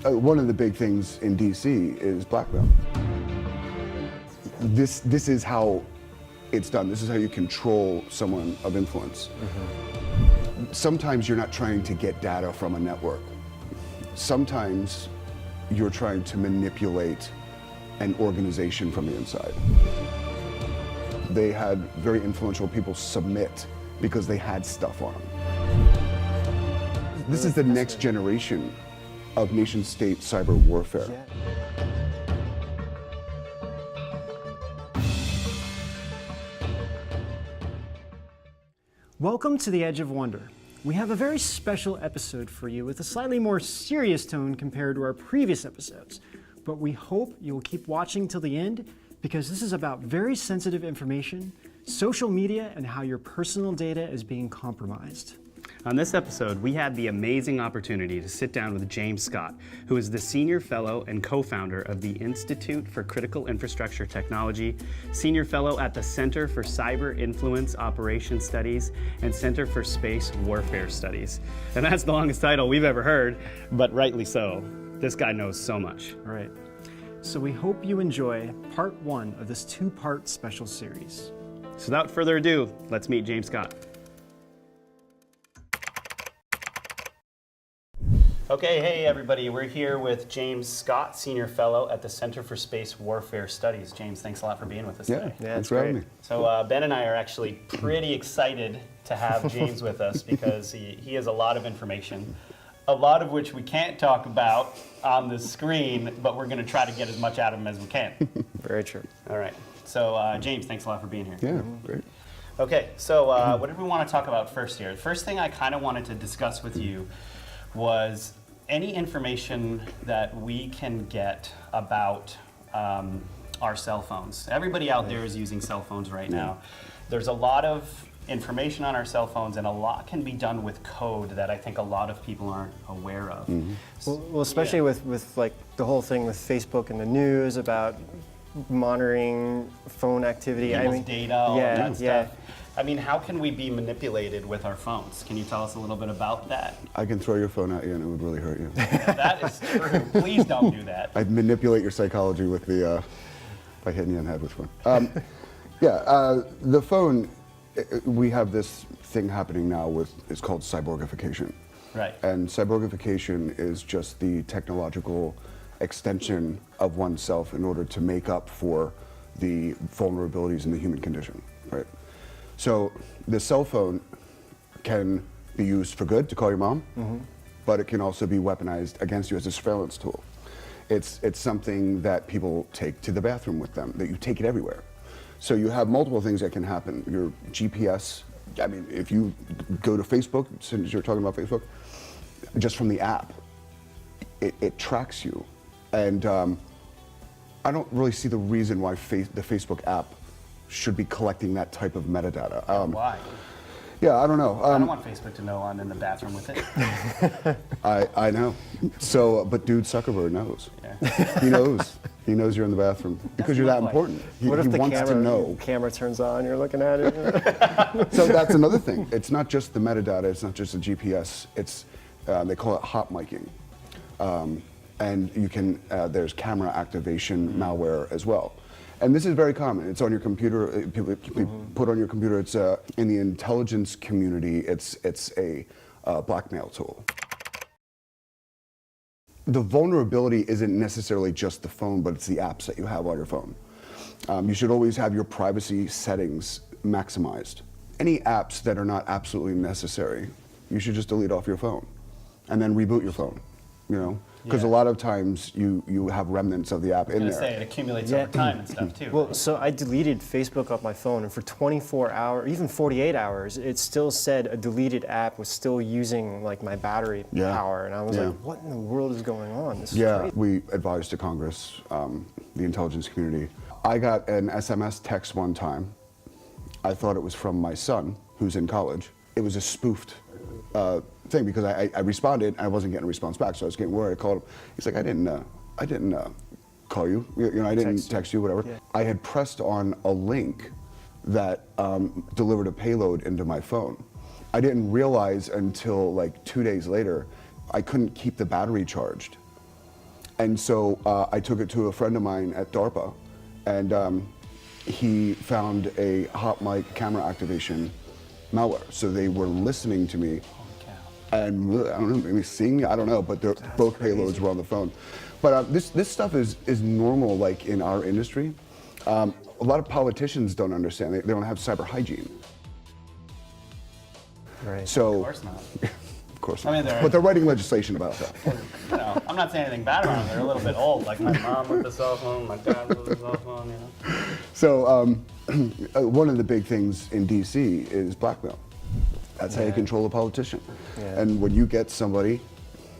one of the big things in DC is blackmail. This is how it's done. This is how you control someone of influence. Sometimes you're not trying to get data from a network. Sometimes you're trying to manipulate an organization from the inside. They had very influential people submit because they had stuff on them. This is the next generation of nation-state cyber warfare. Welcome to the Edge of Wonder. We have a very special episode for you with a slightly more serious tone compared to our previous episodes. But we hope you will keep watching till the end because this is about very sensitive information, social media, and how your personal data is being compromised. On this episode, we had the amazing opportunity to sit down with James Scott, who is the Senior Fellow and co-founder of the Institute for Critical Infrastructure Technology, Senior Fellow at the Center for Cyber Influence Operations Studies, and Center for Space Warfare Studies. And that's the longest title we've ever heard, but rightly so. This guy knows so much. All right. So we hope you enjoy part one of this two-part special series. So without further ado, let's meet James Scott. Okay, hey everybody, we're here with James Scott, Senior Fellow at the Center for Space Warfare Studies. James, thanks a lot for being with us today. Yeah, thanks for having me. So Ben and I are actually pretty excited to have James with us because he has a lot of information, a lot of which we can't talk about on the screen, but we're going to try to get as much out of him as we can. Very true. All right, so James, thanks a lot for being here. Yeah, great. Okay, so what did we want to talk about first here? The first thing I kind of wanted to discuss with you was any information that we can get about our cell phones. Everybody out there is using cell phones right now. There's a lot of information on our cell phones, and a lot can be done with code that I think a lot of people aren't aware of. Well, especially with like the whole thing with Facebook and the news about monitoring phone activity. People's data, all that stuff. Yeah. I mean, how can we be manipulated with our phones? Can you tell us a little bit about that? I can throw your phone at you and it would really hurt you. That is true. Please don't do that. I'd manipulate your psychology with the, by hitting you in the head with one. The phone, we have this thing happening now with, it's called cyborgification. Right. And cyborgification is just the technological extension of oneself in order to make up for the vulnerabilities in the human condition, right? So the cell phone can be used for good to call your mom, but it can also be weaponized against you as a surveillance tool. It's something that people take to the bathroom with them, that you take it everywhere. So you have multiple things that can happen. Your GPS, I mean, if you go to Facebook, since you're talking about Facebook, just from the app, it tracks you. And I don't really see the reason why the Facebook app should be collecting that type of metadata. Why? Yeah, I don't know. I don't want Facebook to know I'm in the bathroom with it. I know. So, but dude Zuckerberg knows. Yeah. He knows. He knows you're in the bathroom because you're that important. What if the wants to know. camera turns on, you're looking at it? So that's another thing. It's not just the metadata. It's not just the GPS. It's they call it hot miking, and you can there's camera activation malware as well. And this is very common. It's on your computer. People put on your computer. It's in the intelligence community. It's a blackmail tool. The vulnerability isn't necessarily just the phone, but it's the apps that you have on your phone. You should always have your privacy settings maximized. Any apps that are not absolutely necessary, you should just delete off your phone, and then reboot your phone. You know. Because a lot of times you have remnants of the app in there. Say it accumulates over time and stuff too. Well, so I deleted Facebook off my phone, and for 24 hours, even 48 hours, it still said a deleted app was still using like my battery power, and I was like, what in the world is going on? This is crazy. We advised to Congress, the intelligence community. I got an SMS text one time. I thought it was from my son, who's in college. It was a spoofed thing because I responded and I wasn't getting a response back, so I was getting worried. I called him. He's like, I didn't call you. You know, I didn't text you, whatever. Yeah. I had pressed on a link that delivered a payload into my phone. I didn't realize until like 2 days later, I couldn't keep the battery charged. And so I took it to a friend of mine at DARPA, and he found a hot mic camera activation malware. So they were listening to me, and I don't know, maybe seeing me, I don't know, but both payloads were on the phone. But this stuff is normal, like in our industry. A lot of politicians don't understand. They don't have cyber hygiene. Right. So, Of course not. of course I not. mean, But they're writing legislation about that. You know, I'm not saying anything bad about them. They're a little bit old. Like my mom with the cell phone, my dad with the cell phone. You know. So one of the big things in DC is blackmail. That's how you control a politician. Yeah. And when you get somebody,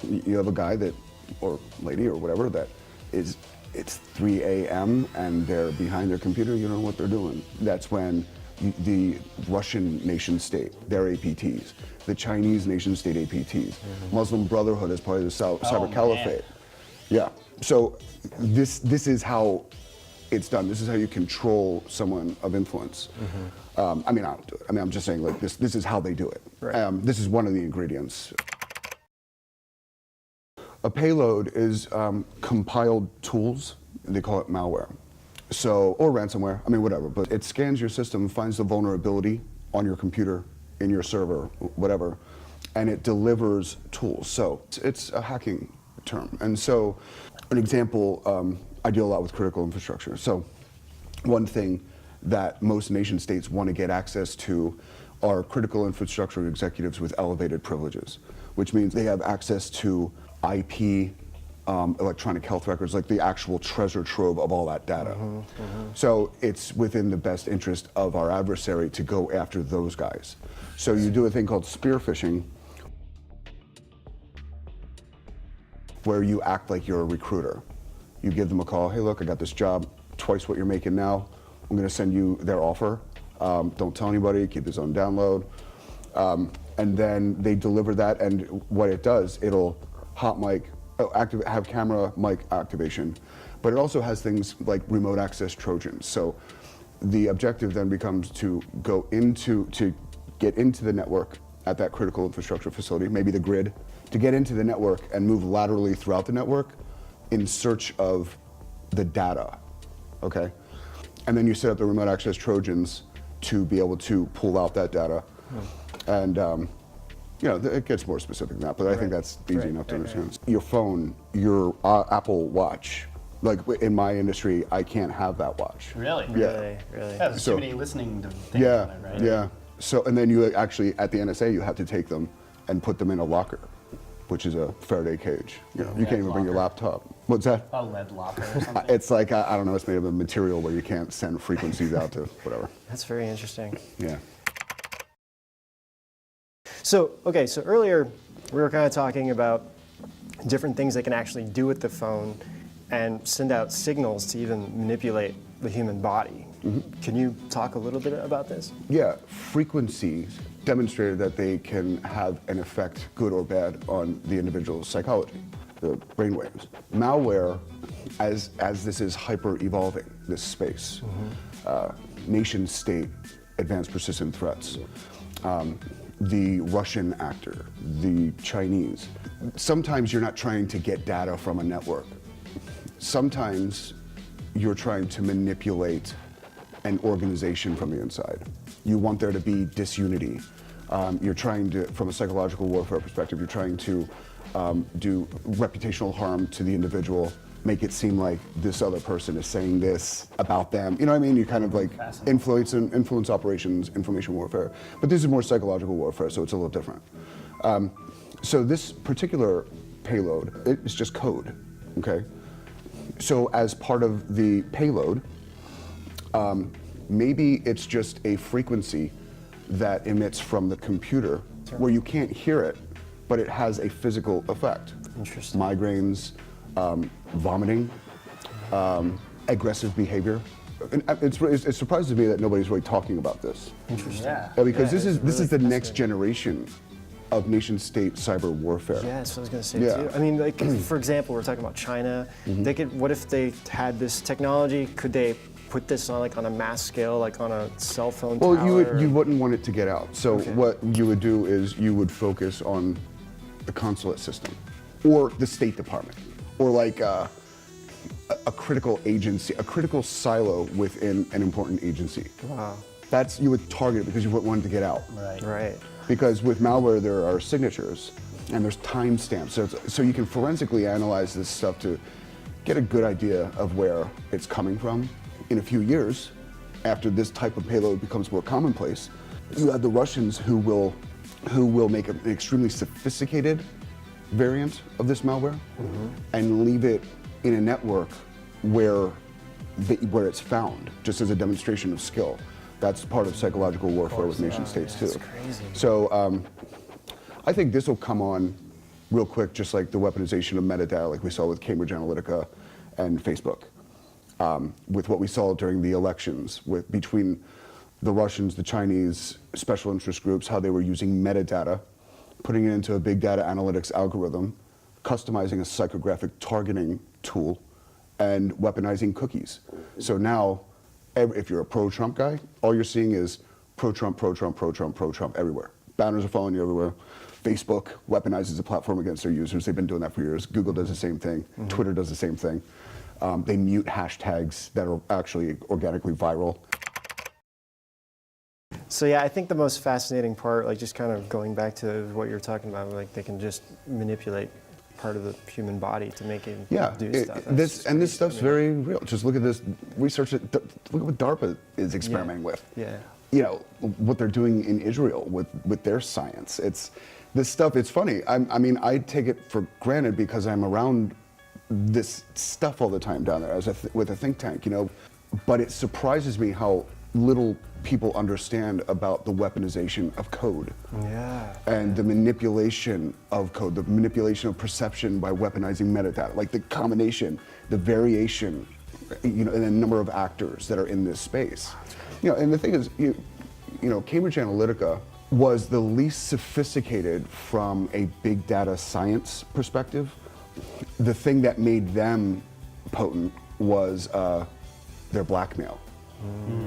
you have a guy that, or lady or whatever, that is, it's 3 a.m. and they're behind their computer, you don't know what they're doing. That's when the Russian nation state, their APTs, the Chinese nation state APTs, Muslim Brotherhood as part of the cyber man. caliphate. Yeah. So this is how it's done. This is how you control someone of influence. I mean, I don't do it. I mean, I'm just saying, like, this is how they do it. Right. This is one of the ingredients. A payload is compiled tools. They call it malware. So, or ransomware, I mean, whatever. But it scans your system, finds the vulnerability on your computer, in your server, whatever, and it delivers tools. So it's a hacking term. And so an example, I deal a lot with critical infrastructure. So one thing that most nation states want to get access to are critical infrastructure executives with elevated privileges, which means they have access to IP, electronic health records, like the actual treasure trove of all that data. So it's within the best interest of our adversary to go after those guys. So you do a thing called spear phishing, where you act like you're a recruiter. You give them a call, hey look, I got this job, twice what you're making now. I'm gonna send you their offer. Don't tell anybody, keep this on download. And then they deliver that, and what it does, it'll hot mic, have camera mic activation, but it also has things like remote access Trojans. So the objective then becomes to get into the network at that critical infrastructure facility, maybe the grid, to get into the network and move laterally throughout the network in search of the data, okay? And then you set up the remote access Trojans to be able to pull out that data. And you know, it gets more specific than that, but I think that's easy enough to understand. Your phone, your Apple Watch, like in my industry, I can't have that watch. Really? Really? Yeah, there's So- too many listening to things Yeah, on it, right? yeah. So, and then you actually, at the NSA, you have to take them and put them in a locker, which is a Faraday cage. You know, you can't even bring your laptop. What's that? A lead locker or something. It's like, I don't know, it's made of a material where you can't send frequencies out to whatever. That's very interesting. Yeah. So, okay, so earlier we were kind of talking about different things they can actually do with the phone and send out signals to even manipulate the human body. Can you talk a little bit about this? Yeah, frequencies demonstrated that they can have an effect, good or bad, on the individual's psychology, the brainwaves. Malware, as this is hyper-evolving, this space, nation-state advanced persistent threats, the Russian actor, the Chinese. Sometimes you're not trying to get data from a network. Sometimes you're trying to manipulate an organization from the inside. You want there to be disunity. You're trying to, from a psychological warfare perspective, you're trying to do reputational harm to the individual, make it seem like this other person is saying this about them. You know what I mean? You kind of like influence operations, information warfare. But this is more psychological warfare, so it's a little different. So this particular payload, it's just code, okay? So as part of the payload, maybe it's just a frequency that emits from the computer where you can't hear it, but it has a physical effect. Interesting. Migraines, vomiting, aggressive behavior. And it surprises me that nobody's really talking about this. Interesting. Yeah. Because Yeah, this is it's really the next fascinating. generation of nation-state cyber warfare. Yeah, that's what I was going to say Yeah. too. I mean, like, for example, we're talking about China. They could. What if they had this technology? Could they put this on on a mass scale, like on a cell phone Well, tower? you wouldn't want it to get out. So Okay. what you would do is you would focus on the consulate system, or the State Department, or like a critical agency, a critical silo within an important agency. Wow. That's, you would target it because you want it to get out. Right. Right. Because with malware, there are signatures and there's timestamps. So you can forensically analyze this stuff to get a good idea of where it's coming from. In a few years, after this type of payload becomes more commonplace, you have the Russians who will make an extremely sophisticated variant of this malware and leave it in a network where it's found, just as a demonstration of skill. That's part of psychological warfare with nation states too. That's crazy. So I think this will come on real quick, just like the weaponization of metadata, like we saw with Cambridge Analytica and Facebook, with what we saw during the elections, between the Russians, the Chinese, special interest groups, how they were using metadata, putting it into a big data analytics algorithm, customizing a psychographic targeting tool, and weaponizing cookies. So now, if you're a pro-Trump guy, all you're seeing is pro-Trump, pro-Trump, pro-Trump, pro-Trump everywhere. Banners are following you everywhere. Facebook weaponizes the platform against their users. They've been doing that for years. Google does the same thing. Twitter does the same thing. They mute hashtags that are actually organically viral. So yeah, I think the most fascinating part, like just kind of going back to what you're talking about, like they can just manipulate part of the human body to make it do stuff. This stuff's very real. Just look at this research. Look at what DARPA is experimenting with. Yeah. You know what they're doing in Israel with their science. It's this stuff. It's funny. I mean, I take it for granted because I'm around this stuff all the time down there with a think tank. You know, but it surprises me how little people understand about the weaponization of code. Yeah. And the manipulation of code, the manipulation of perception by weaponizing metadata, like the combination, the variation, you know, and the number of actors that are in this space. You know, and the thing is, you know, Cambridge Analytica was the least sophisticated from a big data science perspective. The thing that made them potent was their blackmail.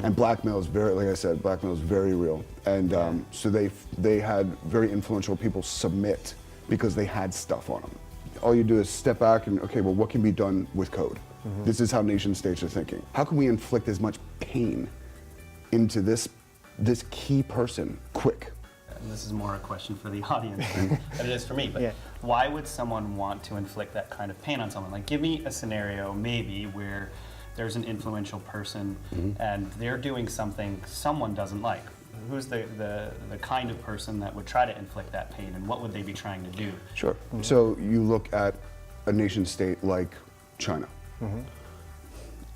And blackmail is very, like I said, blackmail is very real. And so they had very influential people submit because they had stuff on them. All you do is step back and, okay, well, what can be done with code? This is how nation states are thinking. How can we inflict as much pain into this key person quick? And this is more a question for the audience than it is for me, but why would someone want to inflict that kind of pain on someone? Like, give me a scenario maybe where there's an influential person and they're doing something someone doesn't like. Who's the kind of person that would try to inflict that pain, and what would they be trying to do? Sure. So you look at a nation state like China.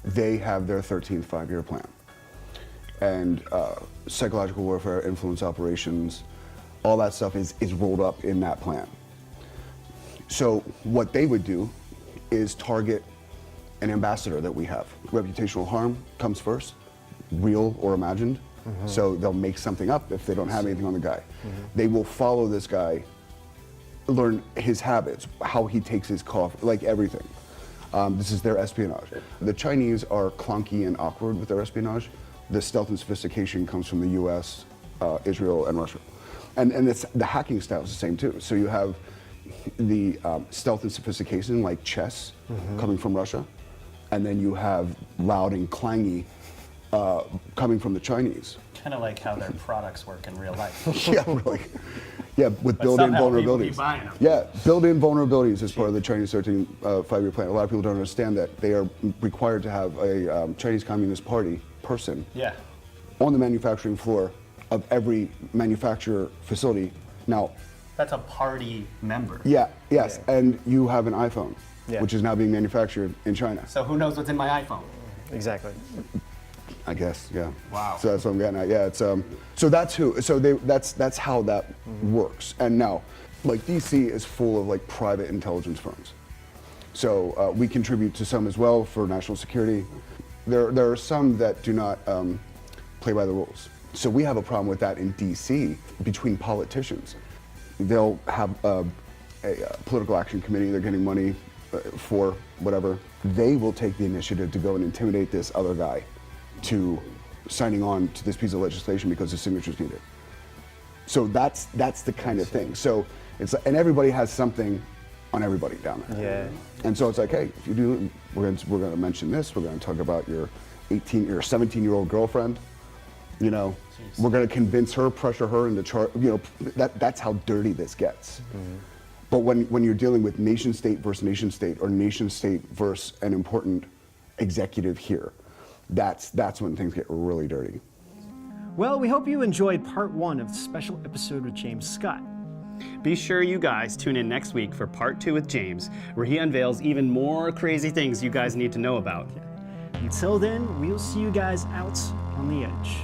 They have their 13th five-year plan. And psychological warfare, influence operations, all that stuff is rolled up in that plan. So what they would do is target an ambassador that we have. Reputational harm comes first, real or imagined. So they'll make something up if they don't have anything on the guy. They will follow this guy, learn his habits, how he takes his coffee, like everything. This is their espionage. The Chinese are clunky and awkward with their espionage. The stealth and sophistication comes from the US, Israel, and Russia. And the hacking style is the same too. So you have the stealth and sophistication like chess coming from Russia. And then you have loud and clangy coming from the Chinese. Kind of like how their products work in real life. Yeah, really. Yeah, with built-in somehow people vulnerabilities. keep buying them. Yeah, built-in vulnerabilities as part of the Chinese 13 five-year plan. A lot of people don't understand that they are required to have a Chinese Communist Party person on the manufacturing floor of every manufacturer facility. Now, that's a party member. Yes, and you have an iPhone, which is now being manufactured in China. So who knows what's in my iPhone? Exactly. I guess, yeah. Wow. So that's what I'm getting at. Yeah, it's so that's who. So that's how that works. And now, like DC is full of like private intelligence firms. So we contribute to some as well for national security. There are some that do not play by the rules. So we have a problem with that in DC between politicians. They'll have a political action committee. They're getting money for whatever. They will take the initiative to go and intimidate this other guy to signing on to this piece of legislation because the signature's needed. So that's the kind of thing. So it's, and everybody has something on everybody down there. Yeah. And so it's like, hey, if you do, we're going to mention this. We're going to talk about your 17-year-old girlfriend. You know, we're going to convince her, pressure her into charge. You know, that's how dirty this gets. But when you're dealing with nation state versus nation state, or nation state versus an important executive here, that's when things get really dirty. Well, we hope you enjoyed part 1 of the special episode with James Scott. Be sure you guys tune in next week for part 2 with James, where he unveils even more crazy things you guys need to know about. Until then, we'll see you guys out on the edge.